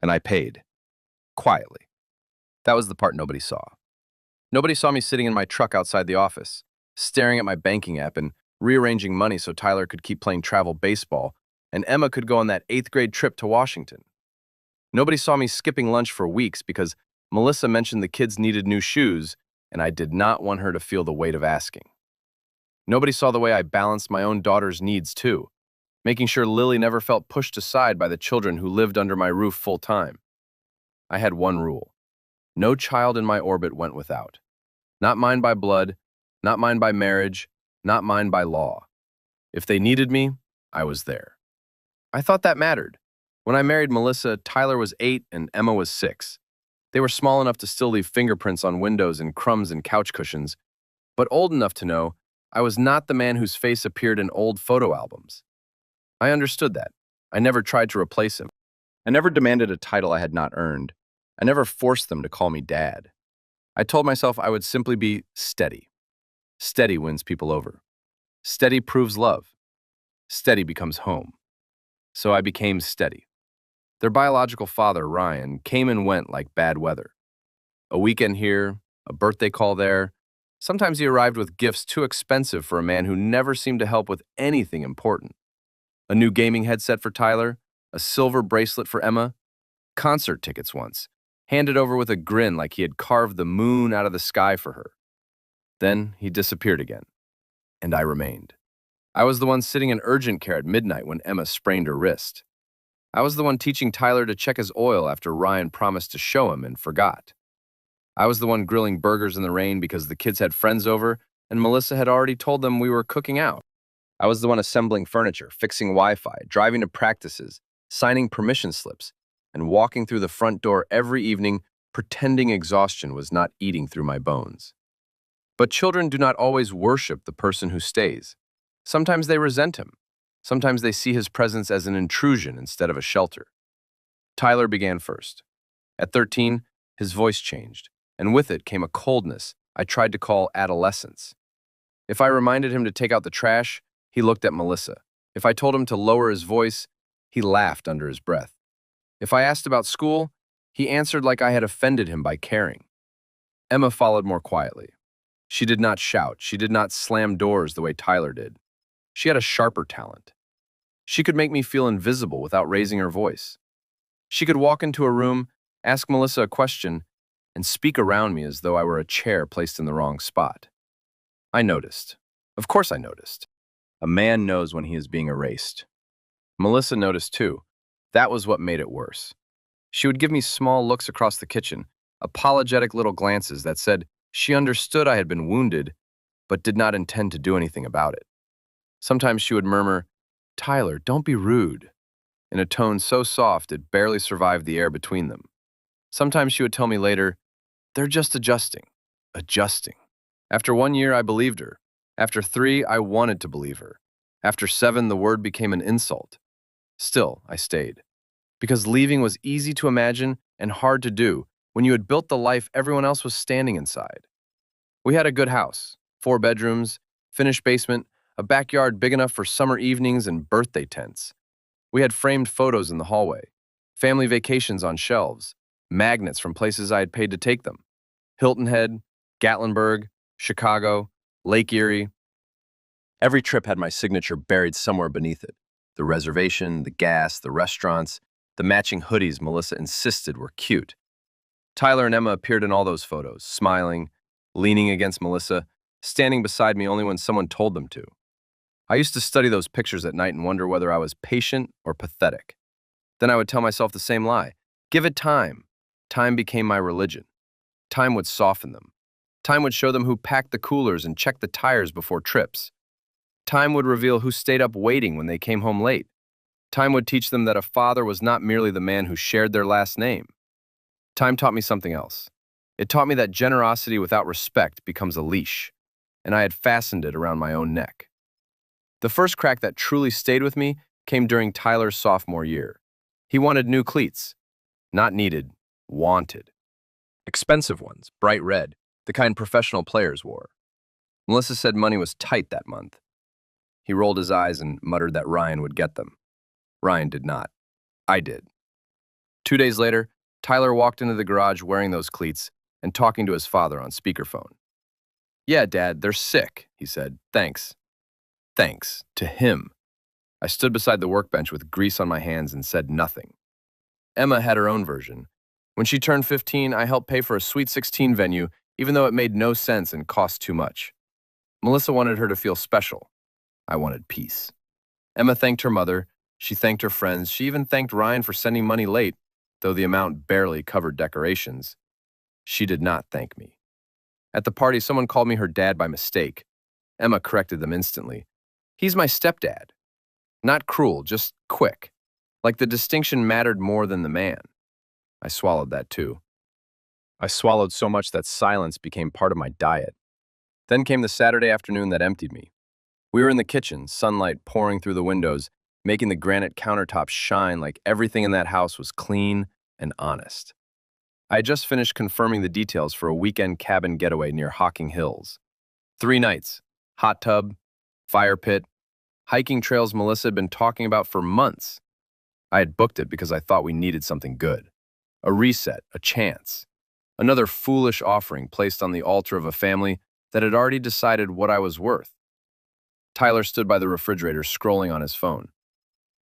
and I paid. Quietly. That was the part nobody saw. Nobody saw me sitting in my truck outside the office, staring at my banking app and rearranging money so Tyler could keep playing travel baseball and Emma could go on that 8th grade trip to Washington. Nobody saw me skipping lunch for weeks because Melissa mentioned the kids needed new shoes and I did not want her to feel the weight of asking. Nobody saw the way I balanced my own daughter's needs too, making sure Lily never felt pushed aside by the children who lived under my roof full time. I had one rule. No child in my orbit went without. Not mine by blood, not mine by marriage, not mine by law. If they needed me, I was there. I thought that mattered. When I married Melissa, Tyler was 8 and Emma was 6. They were small enough to still leave fingerprints on windows and crumbs in couch cushions, but old enough to know I was not the man whose face appeared in old photo albums. I understood that. I never tried to replace him. I never demanded a title I had not earned. I never forced them to call me dad. I told myself I would simply be steady. Steady wins people over. Steady proves love. Steady becomes home. So I became steady. Their biological father, Ryan, came and went like bad weather. A weekend here, a birthday call there. Sometimes he arrived with gifts too expensive for a man who never seemed to help with anything important. A new gaming headset for Tyler, a silver bracelet for Emma, concert tickets once, handed over with a grin like he had carved the moon out of the sky for her. Then he disappeared again, and I remained. I was the one sitting in urgent care at midnight when Emma sprained her wrist. I was the one teaching Tyler to check his oil after Ryan promised to show him and forgot. I was the one grilling burgers in the rain because the kids had friends over and Melissa had already told them we were cooking out. I was the one assembling furniture, fixing Wi-Fi, driving to practices, signing permission slips, and walking through the front door every evening pretending exhaustion was not eating through my bones. But children do not always worship the person who stays. Sometimes they resent him. Sometimes they see his presence as an intrusion instead of a shelter. Tyler began first. At 13, his voice changed, and with it came a coldness I tried to call adolescence. If I reminded him to take out the trash, he looked at Melissa. If I told him to lower his voice, he laughed under his breath. If I asked about school, he answered like I had offended him by caring. Emma followed more quietly. She did not shout. She did not slam doors the way Tyler did. She had a sharper talent. She could make me feel invisible without raising her voice. She could walk into a room, ask Melissa a question, and speak around me as though I were a chair placed in the wrong spot. I noticed. Of course I noticed. A man knows when he is being erased. Melissa noticed too. That was what made it worse. She would give me small looks across the kitchen, apologetic little glances that said she understood I had been wounded, but did not intend to do anything about it. Sometimes she would murmur, "Tyler, don't be rude," in a tone so soft it barely survived the air between them. Sometimes she would tell me later, "They're just adjusting." Adjusting. After 1 year, I believed her. After 3, I wanted to believe her. After 7, the word became an insult. Still, I stayed. Because leaving was easy to imagine and hard to do when you had built the life everyone else was standing inside. We had a good house, 4 bedrooms, finished basement, a backyard big enough for summer evenings and birthday tents. We had framed photos in the hallway, family vacations on shelves, magnets from places I had paid to take them. Hilton Head, Gatlinburg, Chicago, Lake Erie. Every trip had my signature buried somewhere beneath it. The reservation, the gas, the restaurants, the matching hoodies Melissa insisted were cute. Tyler and Emma appeared in all those photos, smiling, leaning against Melissa, standing beside me only when someone told them to. I used to study those pictures at night and wonder whether I was patient or pathetic. Then I would tell myself the same lie. Give it time. Time became my religion. Time would soften them. Time would show them who packed the coolers and checked the tires before trips. Time would reveal who stayed up waiting when they came home late. Time would teach them that a father was not merely the man who shared their last name. Time taught me something else. It taught me that generosity without respect becomes a leash, and I had fastened it around my own neck. The first crack that truly stayed with me came during Tyler's sophomore year. He wanted new cleats. Not needed, wanted. Expensive ones, bright red, the kind professional players wore. Melissa said money was tight that month. He rolled his eyes and muttered that Ryan would get them. Ryan did not. I did. 2 days later, Tyler walked into the garage wearing those cleats and talking to his father on speakerphone. "Yeah, Dad, they're sick," he said. "Thanks." Thanks. To him. I stood beside the workbench with grease on my hands and said nothing. Emma had her own version. When she turned 15, I helped pay for a Sweet 16 venue, even though it made no sense and cost too much. Melissa wanted her to feel special. I wanted peace. Emma thanked her mother. She thanked her friends. She even thanked Ryan for sending money late, though the amount barely covered decorations. She did not thank me. At the party, someone called me her dad by mistake. Emma corrected them instantly. "He's my stepdad." Not cruel, just quick. Like the distinction mattered more than the man. I swallowed that too. I swallowed so much that silence became part of my diet. Then came the Saturday afternoon that emptied me. We were in the kitchen, sunlight pouring through the windows, making the granite countertops shine like everything in that house was clean and honest. I had just finished confirming the details for a weekend cabin getaway near Hocking Hills. 3 nights, hot tub, fire pit, hiking trails Melissa had been talking about for months. I had booked it because I thought we needed something good. A reset, a chance. Another foolish offering placed on the altar of a family that had already decided what I was worth. Tyler stood by the refrigerator scrolling on his phone.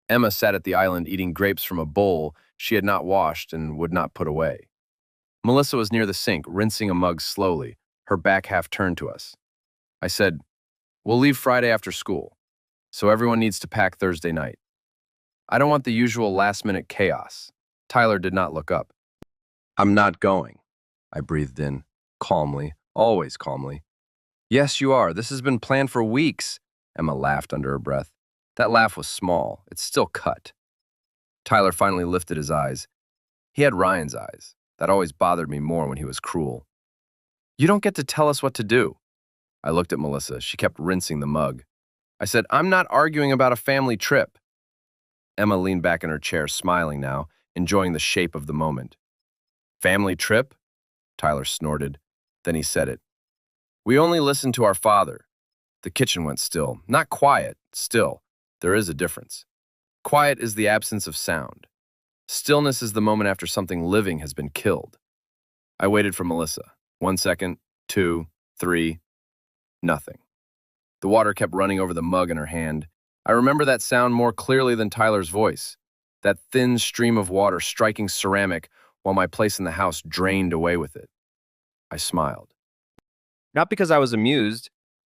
Emma sat at the island eating grapes from a bowl she had not washed and would not put away. Melissa was near the sink, rinsing a mug slowly, her back half turned to us. I said, "We'll leave Friday after school, so everyone needs to pack Thursday night. I don't want the usual last-minute chaos." Tyler did not look up. "I'm not going," I breathed in, calmly, always calmly. "Yes, you are. This has been planned for weeks," Emma laughed under her breath. That laugh was small. It still cut. Tyler finally lifted his eyes. He had Ryan's eyes. That always bothered me more when he was cruel. "You don't get to tell us what to do." I looked at Melissa. She kept rinsing the mug. I said, "I'm not arguing about a family trip." Emma leaned back in her chair, smiling now, enjoying the shape of the moment. "Family trip?" Tyler snorted. Then he said it. "We only listened to our father." The kitchen went still. Not quiet, still. There is a difference. Quiet is the absence of sound. Stillness is the moment after something living has been killed. I waited for Melissa. 1 second, 2, 3, nothing. The water kept running over the mug in her hand. I remember that sound more clearly than Tyler's voice. That thin stream of water striking ceramic while my place in the house drained away with it. I smiled. Not because I was amused,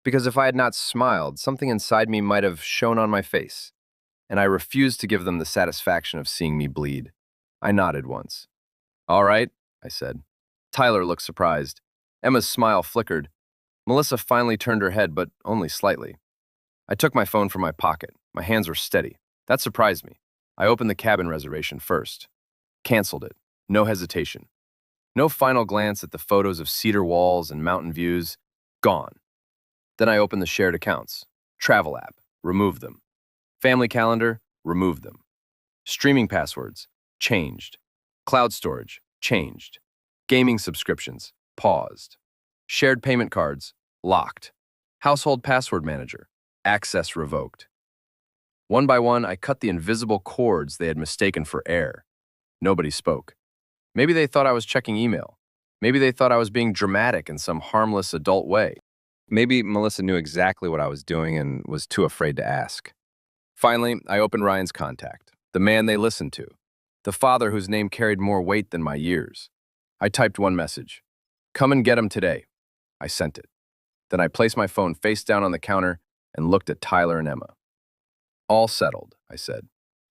because if I had not smiled, something inside me might have shown on my face, and I refused to give them the satisfaction of seeing me bleed. I nodded once. "All right," I said. Tyler looked surprised. Emma's smile flickered. Melissa finally turned her head, but only slightly. I took my phone from my pocket. My hands were steady. That surprised me. I opened the cabin reservation first. Canceled it. No hesitation. No final glance at the photos of cedar walls and mountain views. Gone. Then I opened the shared accounts. Travel app. Removed them. Family calendar. Removed them. Streaming passwords. Changed. Cloud storage. Changed. Gaming subscriptions. Paused. Shared payment cards. Locked. Household password manager. Access revoked. One by one, I cut the invisible cords they had mistaken for air. Nobody spoke. Maybe they thought I was checking email. Maybe they thought I was being dramatic in some harmless adult way. Maybe Melissa knew exactly what I was doing and was too afraid to ask. Finally, I opened Ryan's contact, the man they listened to, the father whose name carried more weight than my years. I typed one message. "Come and get him today." I sent it. Then I placed my phone face down on the counter and looked at Tyler and Emma. "All settled," I said.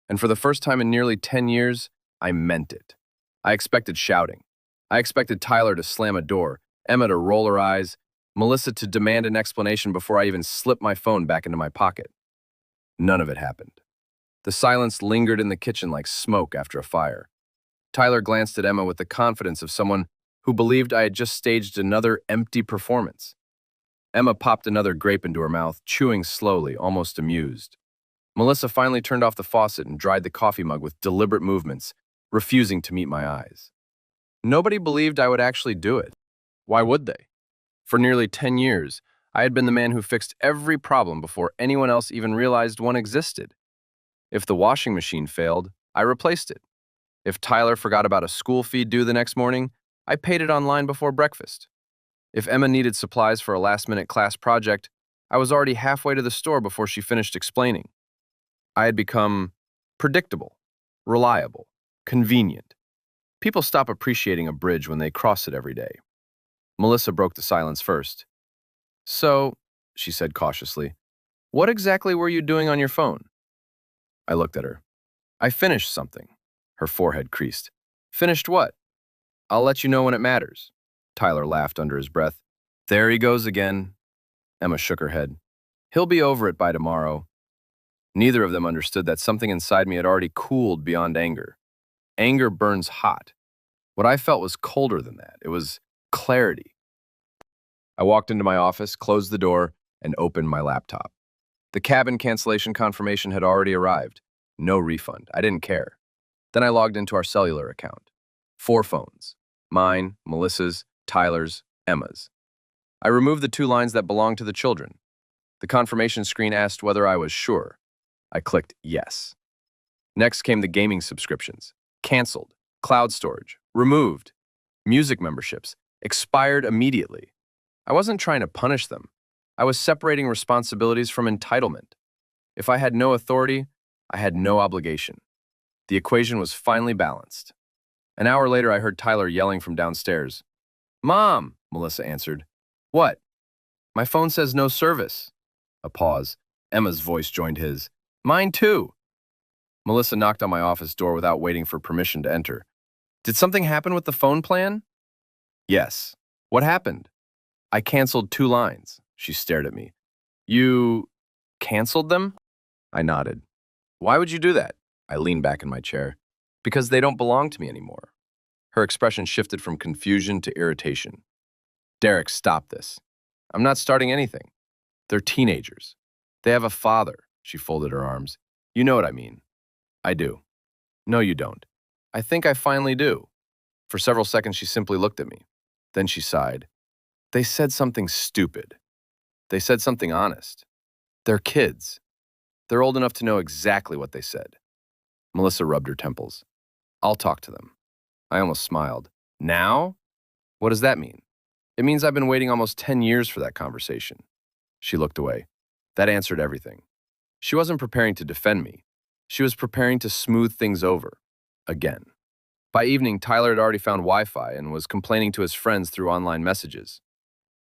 And for the first time in nearly 10 years, I meant it. I expected shouting. I expected Tyler to slam a door, Emma to roll her eyes, Melissa to demand an explanation before I even slipped my phone back into my pocket. None of it happened. The silence lingered in the kitchen like smoke after a fire. Tyler glanced at Emma with the confidence of someone who believed I had just staged another empty performance. Emma popped another grape into her mouth, chewing slowly, almost amused. Melissa finally turned off the faucet and dried the coffee mug with deliberate movements, refusing to meet my eyes. Nobody believed I would actually do it. Why would they? For nearly 10 years, I had been the man who fixed every problem before anyone else even realized one existed. If the washing machine failed, I replaced it. If Tyler forgot about a school fee due the next morning, I paid it online before breakfast. If Emma needed supplies for a last-minute class project, I was already halfway to the store before she finished explaining. I had become predictable, reliable, convenient. People stop appreciating a bridge when they cross it every day. Melissa broke the silence first. So, she said cautiously, what exactly were you doing on your phone? I looked at her. I finished something. Her forehead creased. Finished what? I'll let you know when it matters. Tyler laughed under his breath. There he goes again. Emma shook her head. He'll be over it by tomorrow. Neither of them understood that something inside me had already cooled beyond anger. Anger burns hot. What I felt was colder than that. It was clarity. I walked into my office, closed the door, and opened my laptop. The cabin cancellation confirmation had already arrived. No refund. I didn't care. Then I logged into our cellular account. 4 phones. Mine, Melissa's, Tyler's, Emma's. I removed the 2 lines that belonged to the children. The confirmation screen asked whether I was sure. I clicked yes. Next came the gaming subscriptions. Canceled. Cloud storage. Removed. Music memberships. Expired immediately. I wasn't trying to punish them. I was separating responsibilities from entitlement. If I had no authority, I had no obligation. The equation was finally balanced. An hour later, I heard Tyler yelling from downstairs. Mom, Melissa answered. What? My phone says no service. A pause. Emma's voice joined his. Mine too. Melissa knocked on my office door without waiting for permission to enter. Did something happen with the phone plan? Yes. What happened? I canceled 2 lines. She stared at me. You canceled them? I nodded. Why would you do that? I leaned back in my chair. Because they don't belong to me anymore. Her expression shifted from confusion to irritation. Derek, stop this. I'm not starting anything. They're teenagers. They have a father. She folded her arms. You know what I mean. I do. No, you don't. I think I finally do. For several seconds, she simply looked at me. Then she sighed. They said something stupid. They said something honest. They're kids. They're old enough to know exactly what they said. Melissa rubbed her temples. I'll talk to them. I almost smiled. Now? What does that mean? It means I've been waiting almost 10 years for that conversation. She looked away. That answered everything. She wasn't preparing to defend me. She was preparing to smooth things over. Again. By evening, Tyler had already found Wi-Fi and was complaining to his friends through online messages.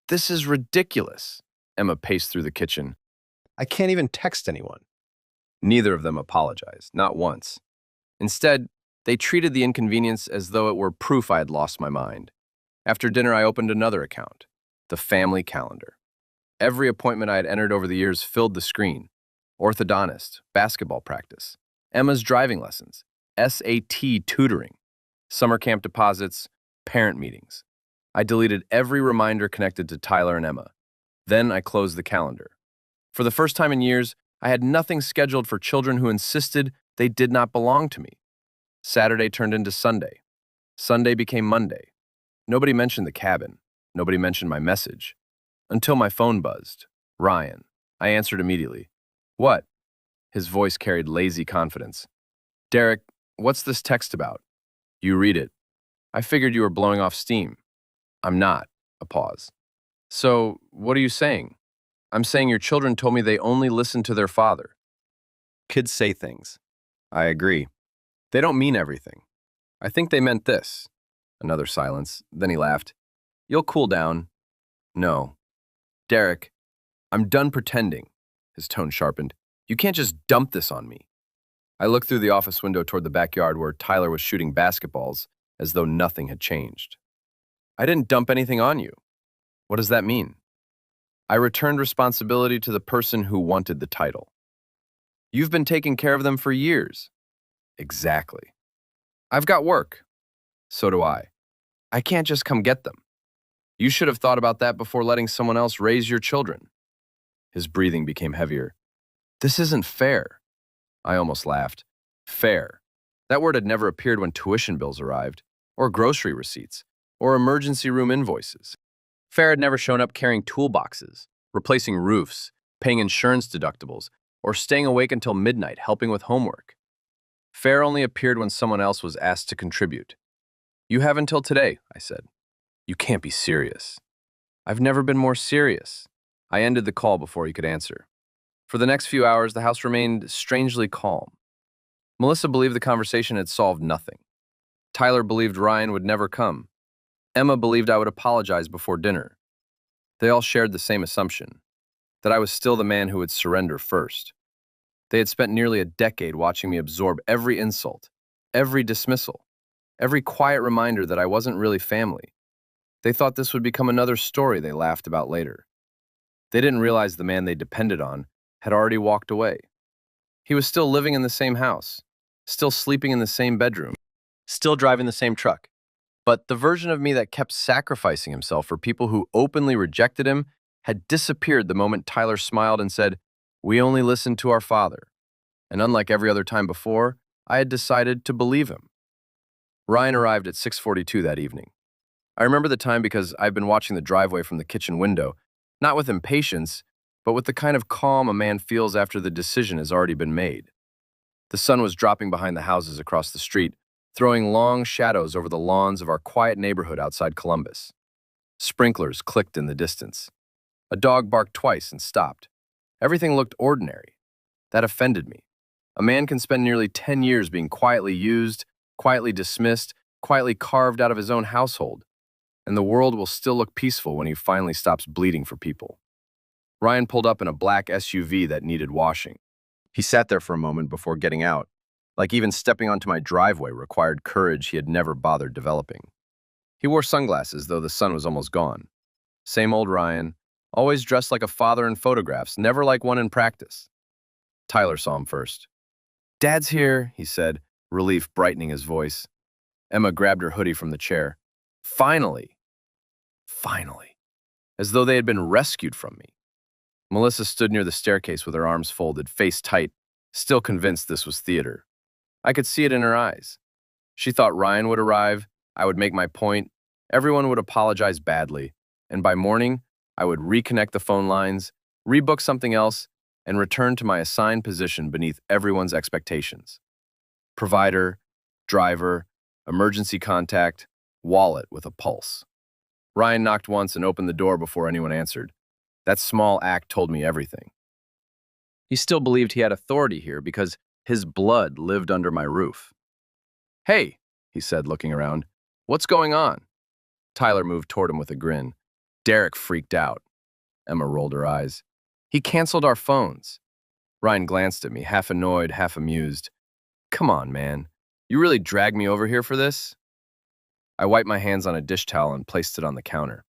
This is ridiculous. Emma paced through the kitchen. I can't even text anyone. Neither of them apologized, not once. Instead, they treated the inconvenience as though it were proof I had lost my mind. After dinner, I opened another account, the family calendar. Every appointment I had entered over the years filled the screen. Orthodontist, basketball practice, Emma's driving lessons, SAT tutoring, summer camp deposits, parent meetings. I deleted every reminder connected to Tyler and Emma. Then I closed the calendar. For the first time in years, I had nothing scheduled for children who insisted they did not belong to me. Saturday turned into Sunday. Sunday became Monday. Nobody mentioned the cabin. Nobody mentioned my message. Until my phone buzzed. Ryan. I answered immediately. What? His voice carried lazy confidence. Derek, what's this text about? You read it. I figured you were blowing off steam. I'm not. A pause. So, what are you saying? I'm saying your children told me they only listen to their father. Kids say things. I agree. They don't mean everything. I think they meant this. Another silence. Then he laughed. You'll cool down. No. Derek, I'm done pretending. His tone sharpened. You can't just dump this on me. I looked through the office window toward the backyard where Tyler was shooting basketballs as though nothing had changed. I didn't dump anything on you. What does that mean? I returned responsibility to the person who wanted the title. You've been taking care of them for years. Exactly. I've got work. So do I. I can't just come get them. You should have thought about that before letting someone else raise your children. His breathing became heavier. This isn't fair. I almost laughed. Fair. That word had never appeared when tuition bills arrived, or grocery receipts, or emergency room invoices. Fair had never shown up carrying toolboxes, replacing roofs, paying insurance deductibles, or staying awake until midnight helping with homework. Fair only appeared when someone else was asked to contribute. You have until today, I said. You can't be serious. I've never been more serious. I ended the call before he could answer. For the next few hours, the house remained strangely calm. Melissa believed the conversation had solved nothing. Tyler believed Ryan would never come. Emma believed I would apologize before dinner. They all shared the same assumption, that I was still the man who would surrender first. They had spent nearly a decade watching me absorb every insult, every dismissal, every quiet reminder that I wasn't really family. They thought this would become another story they laughed about later. They didn't realize the man they depended on had already walked away. He was still living in the same house, still sleeping in the same bedroom, still driving the same truck. But the version of me that kept sacrificing himself for people who openly rejected him had disappeared the moment Tyler smiled and said, "We only listened to our father." And unlike every other time before, I had decided to believe him. Ryan arrived at 6:42 that evening. I remember the time because I've been watching the driveway from the kitchen window, not with impatience, but with the kind of calm a man feels after the decision has already been made. The sun was dropping behind the houses across the street, throwing long shadows over the lawns of our quiet neighborhood outside Columbus. Sprinklers clicked in the distance. A dog barked twice and stopped. Everything looked ordinary. That offended me. A man can spend nearly 10 years being quietly used, quietly dismissed, quietly carved out of his own household, and the world will still look peaceful when he finally stops bleeding for people. Ryan pulled up in a black SUV that needed washing. He sat there for a moment before getting out, like even stepping onto my driveway required courage he had never bothered developing. He wore sunglasses, though the sun was almost gone. Same old Ryan, always dressed like a father in photographs, never like one in practice. Tyler saw him first. "Dad's here," he said, relief brightening his voice. Emma grabbed her hoodie from the chair. Finally! Finally! As though they had been rescued from me. Melissa stood near the staircase with her arms folded, face tight, still convinced this was theater. I could see it in her eyes. She thought Ryan would arrive, I would make my point, everyone would apologize badly, and by morning, I would reconnect the phone lines, rebook something else, and return to my assigned position beneath everyone's expectations. Provider, driver, emergency contact, wallet with a pulse. Ryan knocked once and opened the door before anyone answered. That small act told me everything. He still believed he had authority here because his blood lived under my roof. "Hey," he said, looking around. "What's going on?" Tyler moved toward him with a grin. Derek freaked out. Emma rolled her eyes. "He canceled our phones." Ryan glanced at me, half annoyed, half amused. "Come on, man. You really dragged me over here for this?" I wiped my hands on a dish towel and placed it on the counter.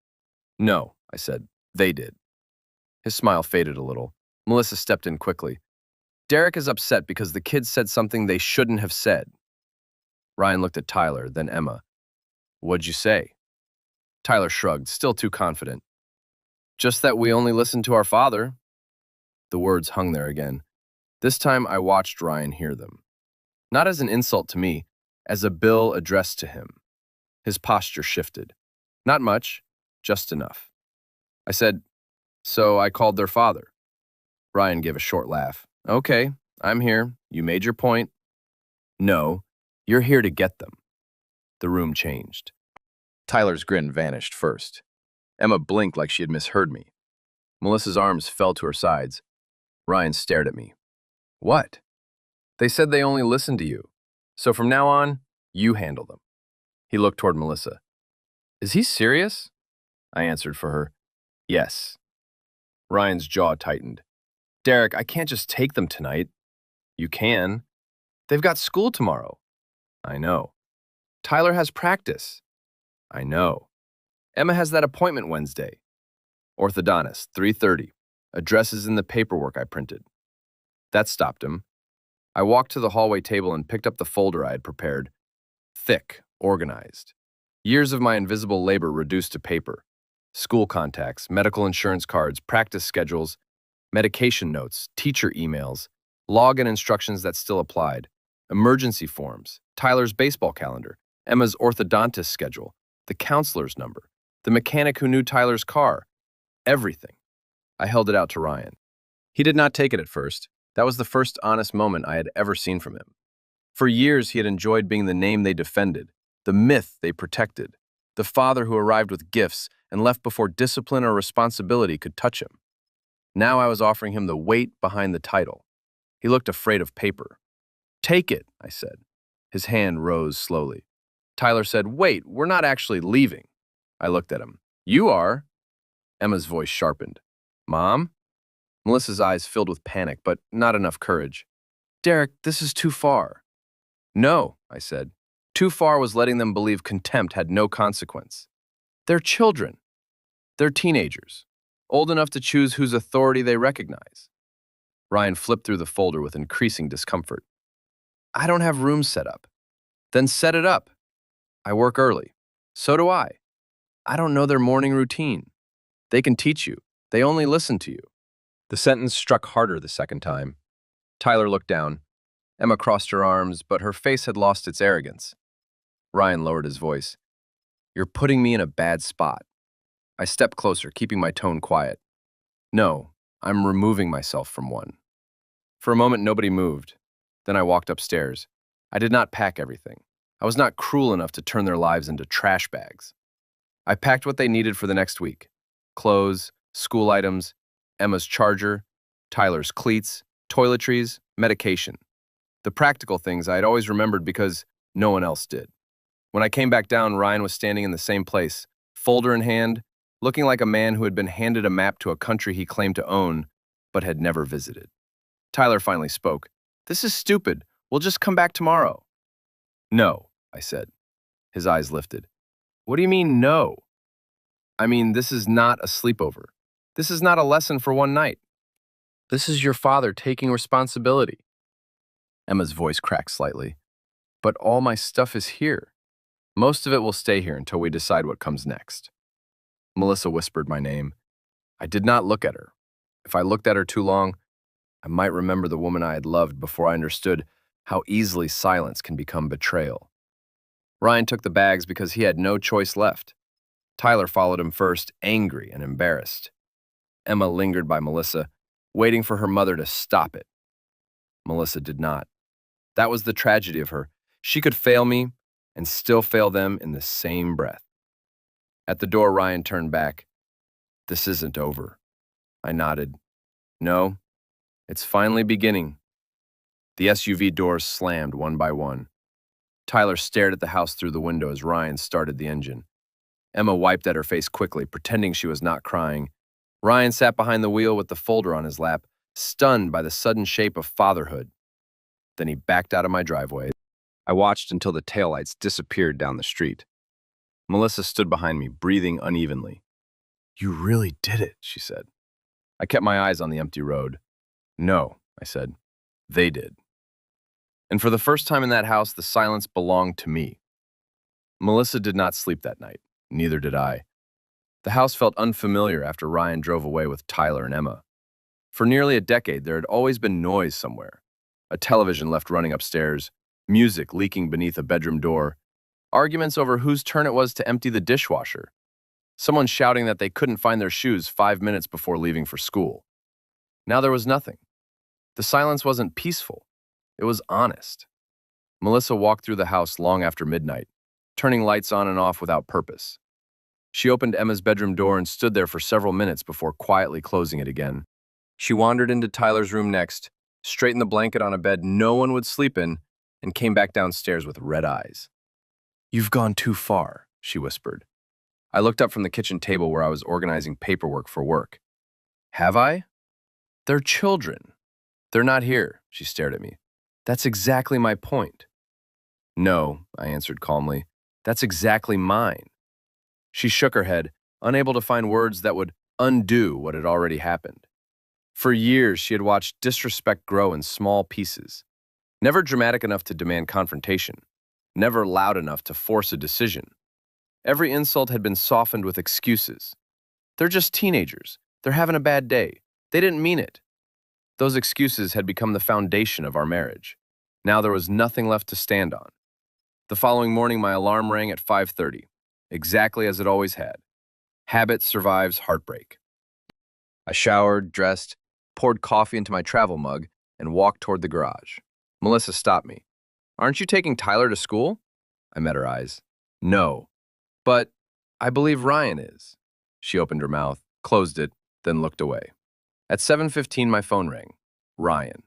"No," I said. "They did." His smile faded a little. Melissa stepped in quickly. "Derek is upset because the kids said something they shouldn't have said." Ryan looked at Tyler, then Emma. "What'd you say?" Tyler shrugged, still too confident. "Just that we only listened to our father." The words hung there again. This time I watched Ryan hear them. Not as an insult to me, as a bill addressed to him. His posture shifted. Not much, just enough. I said, "So I called their father." Ryan gave a short laugh. "Okay, I'm here. You made your point." "No, you're here to get them." The room changed. Tyler's grin vanished first. Emma blinked like she had misheard me. Melissa's arms fell to her sides. Ryan stared at me. "What?" "They said they only listened to you. So from now on, you handle them." He looked toward Melissa. "Is he serious?" I answered for her. "Yes." Ryan's jaw tightened. "Derek, I can't just take them tonight." "You can. They've got school tomorrow." "I know." "Tyler has practice." "I know." "Emma has that appointment Wednesday." "Orthodontist, 3:30. Address is in the paperwork I printed." That stopped him. I walked to the hallway table and picked up the folder I had prepared. Thick, organized. Years of my invisible labor reduced to paper. School contacts, medical insurance cards, practice schedules, medication notes, teacher emails, login instructions that still applied, emergency forms, Tyler's baseball calendar, Emma's orthodontist schedule, the counselor's number, the mechanic who knew Tyler's car, everything. I held it out to Ryan. He did not take it at first. That was the first honest moment I had ever seen from him. For years, he had enjoyed being the name they defended, the myth they protected, the father who arrived with gifts and left before discipline or responsibility could touch him. Now I was offering him the weight behind the title. He looked afraid of paper. "Take it," I said. His hand rose slowly. Tyler said, "Wait, we're not actually leaving." I looked at him. "You are." Emma's voice sharpened. "Mom?" Melissa's eyes filled with panic, but not enough courage. "Derek, this is too far." "No," I said. Too far was letting them believe contempt had no consequence. They're children. They're teenagers, old enough to choose whose authority they recognize. Ryan flipped through the folder with increasing discomfort. "I don't have rooms set up." "Then set it up." "I work early." "So do I." "I don't know their morning routine." "They can teach you. They only listen to you." The sentence struck harder the second time. Tyler looked down. Emma crossed her arms, but her face had lost its arrogance. Ryan lowered his voice. "You're putting me in a bad spot." I stepped closer, keeping my tone quiet. "No, I'm removing myself from one." For a moment, nobody moved. Then I walked upstairs. I did not pack everything. I was not cruel enough to turn their lives into trash bags. I packed what they needed for the next week: clothes, school items, Emma's charger, Tyler's cleats, toiletries, medication. The practical things I had always remembered because no one else did. When I came back down, Ryan was standing in the same place, folder in hand, looking like a man who had been handed a map to a country he claimed to own, but had never visited. Tyler finally spoke. "This is stupid. We'll just come back tomorrow." "No," I said. His eyes lifted. "What do you mean, no?" "I mean, this is not a sleepover. This is not a lesson for one night. This is your father taking responsibility." Emma's voice cracked slightly. "But all my stuff is here. Most of it will stay here until we decide what comes next." Melissa whispered my name. I did not look at her. If I looked at her too long, I might remember the woman I had loved before I understood how easily silence can become betrayal. Ryan took the bags because he had no choice left. Tyler followed him first, angry and embarrassed. Emma lingered by Melissa, waiting for her mother to stop it. Melissa did not. That was the tragedy of her. She could fail me and still fail them in the same breath. At the door, Ryan turned back. "This isn't over." I nodded. "No, it's finally beginning." The SUV doors slammed one by one. Tyler stared at the house through the window as Ryan started the engine. Emma wiped at her face quickly, pretending she was not crying. Ryan sat behind the wheel with the folder on his lap, stunned by the sudden shape of fatherhood. Then he backed out of my driveway. I watched until the taillights disappeared down the street. Melissa stood behind me, breathing unevenly. "You really did it," she said. I kept my eyes on the empty road. "No," I said. "They did." And for the first time in that house, the silence belonged to me. Melissa did not sleep that night. Neither did I. The house felt unfamiliar after Ryan drove away with Tyler and Emma. For nearly a decade, there had always been noise somewhere. A television left running upstairs, music leaking beneath a bedroom door, arguments over whose turn it was to empty the dishwasher, someone shouting that they couldn't find their shoes 5 minutes before leaving for school. Now there was nothing. The silence wasn't peaceful. It was honest. Melissa walked through the house long after midnight, turning lights on and off without purpose. She opened Emma's bedroom door and stood there for several minutes before quietly closing it again. She wandered into Tyler's room next, straightened the blanket on a bed no one would sleep in, and came back downstairs with red eyes. "You've gone too far," she whispered. I looked up from the kitchen table where I was organizing paperwork for work. "Have I?" "They're children." "They're not here," she stared at me. "That's exactly my point." "No," I answered calmly. "That's exactly mine." She shook her head, unable to find words that would undo what had already happened. For years, she had watched disrespect grow in small pieces, never dramatic enough to demand confrontation, never loud enough to force a decision. Every insult had been softened with excuses. "They're just teenagers. They're having a bad day. They didn't mean it." Those excuses had become the foundation of our marriage. Now there was nothing left to stand on. The following morning, my alarm rang at 5:30, exactly as it always had. Habit survives heartbreak. I showered, dressed, poured coffee into my travel mug, and walked toward the garage. Melissa stopped me. Aren't you taking Tyler to school? I met her eyes. No, but I believe Ryan is. She opened her mouth, closed it, then looked away. At 7:15, my phone rang. Ryan.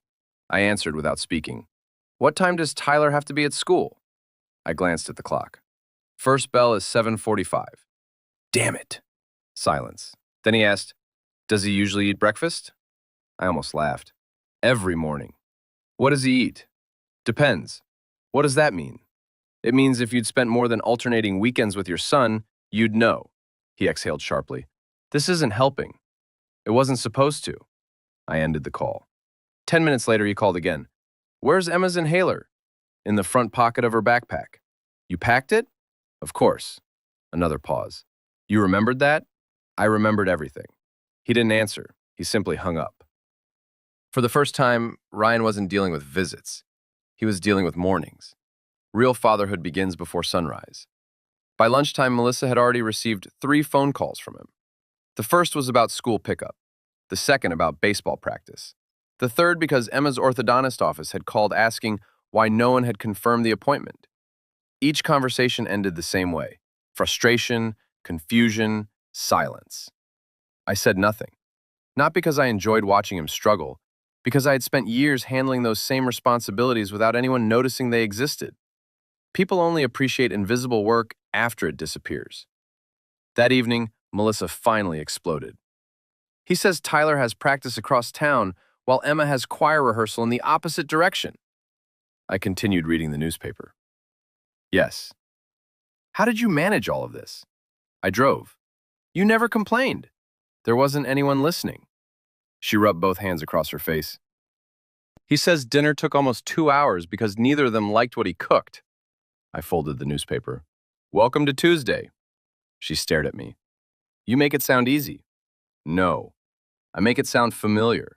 I answered without speaking. What time does Tyler have to be at school? I glanced at the clock. First bell is 7:45. Damn it. Silence. Then he asked, does he usually eat breakfast? I almost laughed. Every morning. What does he eat? Depends. What does that mean? It means if you'd spent more than alternating weekends with your son, you'd know. He exhaled sharply. This isn't helping. It wasn't supposed to. I ended the call. 10 minutes later, he called again. Where's Emma's inhaler? In the front pocket of her backpack. You packed it? Of course. Another pause. You remembered that? I remembered everything. He didn't answer. He simply hung up. For the first time, Ryan wasn't dealing with visits. He was dealing with mornings. Real fatherhood begins before sunrise. By lunchtime, Melissa had already received 3 phone calls from him. The first was about school pickup. The second about baseball practice. The third because Emma's orthodontist office had called asking why no one had confirmed the appointment. Each conversation ended the same way. Frustration, confusion, silence. I said nothing. Not because I enjoyed watching him struggle, because I had spent years handling those same responsibilities without anyone noticing they existed. People only appreciate invisible work after it disappears. That evening, Melissa finally exploded. He says Tyler has practice across town while Emma has choir rehearsal in the opposite direction. I continued reading the newspaper. Yes. How did you manage all of this? I drove. You never complained. There wasn't anyone listening. She rubbed both hands across her face. He says dinner took almost 2 hours because neither of them liked what he cooked. I folded the newspaper. Welcome to Tuesday. She stared at me. You make it sound easy. No. I make it sound familiar.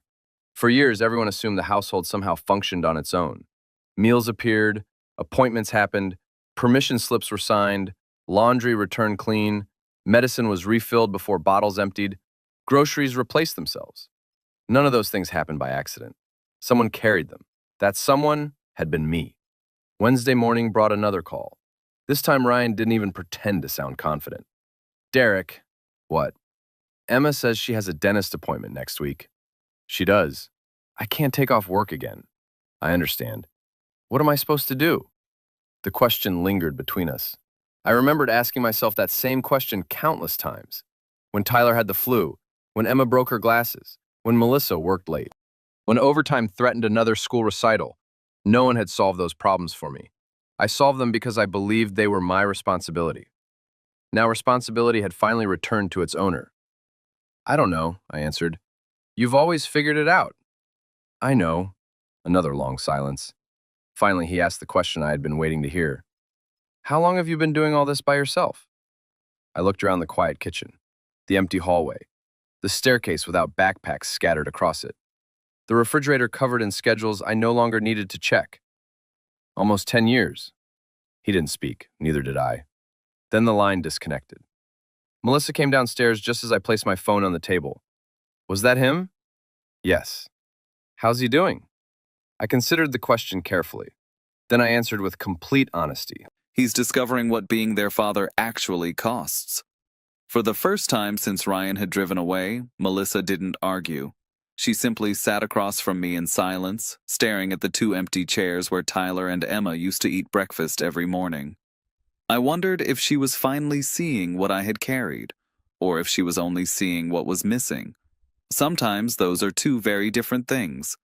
For years, everyone assumed the household somehow functioned on its own. Meals appeared, appointments happened, permission slips were signed, laundry returned clean, medicine was refilled before bottles emptied, groceries replaced themselves. None of those things happened by accident. Someone carried them. That someone had been me. Wednesday morning brought another call. This time Ryan didn't even pretend to sound confident. Derek, what? Emma says she has a dentist appointment next week. She does. I can't take off work again. I understand. What am I supposed to do? The question lingered between us. I remembered asking myself that same question countless times. When Tyler had the flu, when Emma broke her glasses, when Melissa worked late, when overtime threatened another school recital. No one had solved those problems for me. I solved them because I believed they were my responsibility. Now responsibility had finally returned to its owner. I don't know, I answered. You've always figured it out. I know. Another long silence. Finally, he asked the question I had been waiting to hear. How long have you been doing all this by yourself? I looked around the quiet kitchen, the empty hallway, the staircase without backpacks scattered across it, the refrigerator covered in schedules I no longer needed to check. Almost 10 years. He didn't speak, neither did I. Then the line disconnected. Melissa came downstairs just as I placed my phone on the table. Was that him? Yes. How's he doing? I considered the question carefully. Then I answered with complete honesty. He's discovering what being their father actually costs. For the first time since Ryan had driven away, Melissa didn't argue. She simply sat across from me in silence, staring at the 2 empty chairs where Tyler and Emma used to eat breakfast every morning. I wondered if she was finally seeing what I had carried, or if she was only seeing what was missing. Sometimes those are 2 very different things.